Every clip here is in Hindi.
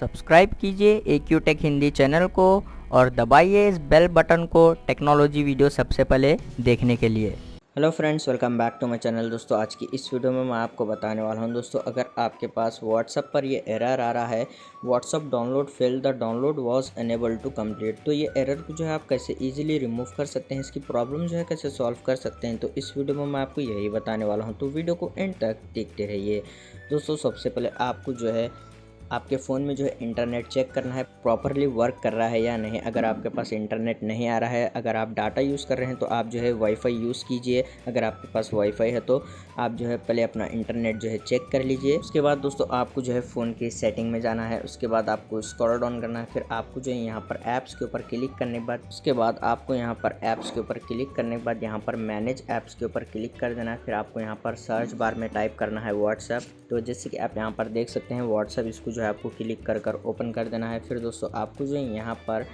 सब्सक्राइब कीजिए AQ टेक हिंदी चैनल को और दबाइए इस बेल बटन को टेक्नोलॉजी वीडियो सबसे पहले देखने के लिए। Hello friends, welcome back to my channel. दोस्तों आज की इस वीडियो में मैं आपको बताने वाला हूं दोस्तों, अगर आपके पास व्हाट्सएप पर ये एरर आ रहा है WhatsApp download fail, the download was unable to complete, तो ये एरर को जो है आप कैसे इजीली रिमूव कर सकते हैं, इसकी प्रॉब्लम जो है कैसे सॉल्व कर सकते हैं, तो इस वीडियो में मैं आपको यही बताने वाला हूँ। तो वीडियो को एंड तक देखते रहिए। दोस्तों सबसे पहले आपको जो है आपके फ़ोन में जो है इंटरनेट चेक करना है प्रॉपरली वर्क कर रहा है या नहीं। अगर आपके पास इंटरनेट नहीं आ रहा है, अगर आप डाटा यूज़ कर रहे हैं तो आप जो है वाईफाई यूज़ कीजिए। अगर आपके पास वाईफाई है तो आप जो है पहले अपना इंटरनेट जो है चेक कर लीजिए। उसके बाद दोस्तों आपको जो है फ़ोन की सेटिंग में जाना है। उसके बाद आपको स्क्रॉल डाउन करना है, फिर आपको जो है यहाँ पर ऐप्स के ऊपर क्लिक करने के बाद उसके बाद आपको यहाँ पर ऐप्स के ऊपर क्लिक करने के बाद यहाँ पर मैनेज ऐप्स के ऊपर क्लिक कर देना है। फिर आपको यहाँ पर सर्च बार में टाइप करना है व्हाट्सएप। तो जैसे कि आप यहाँ पर देख सकते हैं व्हाट्सएप, इसको जो है आपको क्लिक कर ओपन कर देना है। फिर दोस्तों आपको जो है यहाँ पर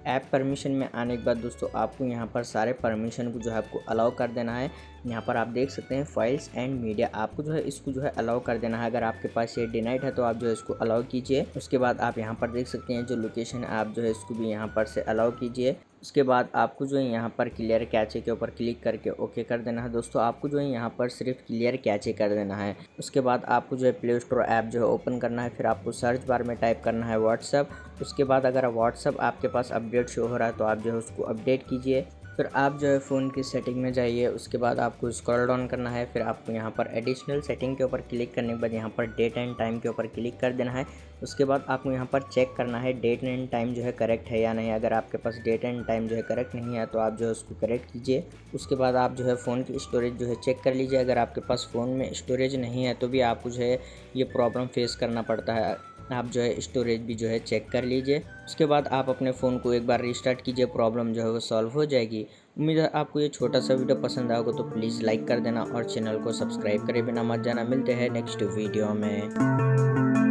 ऐप परमिशन में आने के बाद दोस्तों आपको यहाँ पर सारे परमिशन को जो है आपको अलाउ कर देना है। यहाँ पर आप देख सकते हैं फाइल्स एंड मीडिया, आपको जो है इसको जो है अलाउ कर देना है। अगर आपके पास ये डिनाइड है तो आप जो है इसको अलाउ कीजिए। उसके बाद आप यहाँ पर देख सकते हैं जो लोकेशन है, आप जो है इसको भी यहाँ पर से अलाउ कीजिए। उसके बाद आपको जो है यहाँ पर क्लियर कैचे के ऊपर क्लिक करके ओके कर देना है। दोस्तों आपको जो है यहाँ पर सिर्फ क्लियर कैचे कर देना है। उसके बाद आपको जो है प्ले स्टोर ऐप जो है ओपन करना है। फिर आपको सर्च बार में टाइप करना है व्हाट्सएप। उसके बाद अगर व्हाट्सएप आपके पास अपडेट शो हो रहा है तो आप जो है उसको अपडेट कीजिए। फिर आप जो है फ़ोन की सेटिंग में जाइए। उसके बाद आपको स्क्रॉल डाउन करना है। फिर आपको यहाँ पर एडिशनल सेटिंग के ऊपर क्लिक करने के बाद यहाँ पर डेट एंड टाइम के ऊपर क्लिक कर देना है। उसके बाद आपको यहाँ पर चेक करना है डेट एंड टाइम जो है करेक्ट है या नहीं। अगर आपके पास डेट एंड टाइम जो है करेक्ट नहीं है तो आप जो है उसको करेक्ट कीजिए। उसके बाद आप जो है फ़ोन की स्टोरेज जो है चेक कर लीजिए। अगर आपके पास फ़ोन में स्टोरेज नहीं है तो भी आपको जो है ये प्रॉब्लम फेस करना पड़ता है। आप जो है स्टोरेज भी जो है चेक कर लीजिए। उसके बाद आप अपने फ़ोन को एक बार रीस्टार्ट कीजिए, प्रॉब्लम जो है वो सॉल्व हो जाएगी। उम्मीद है आपको ये छोटा सा वीडियो पसंद आएगा, तो प्लीज़ लाइक कर देना और चैनल को सब्सक्राइब करे बिना मत जाना। मिलते हैं नेक्स्ट वीडियो में।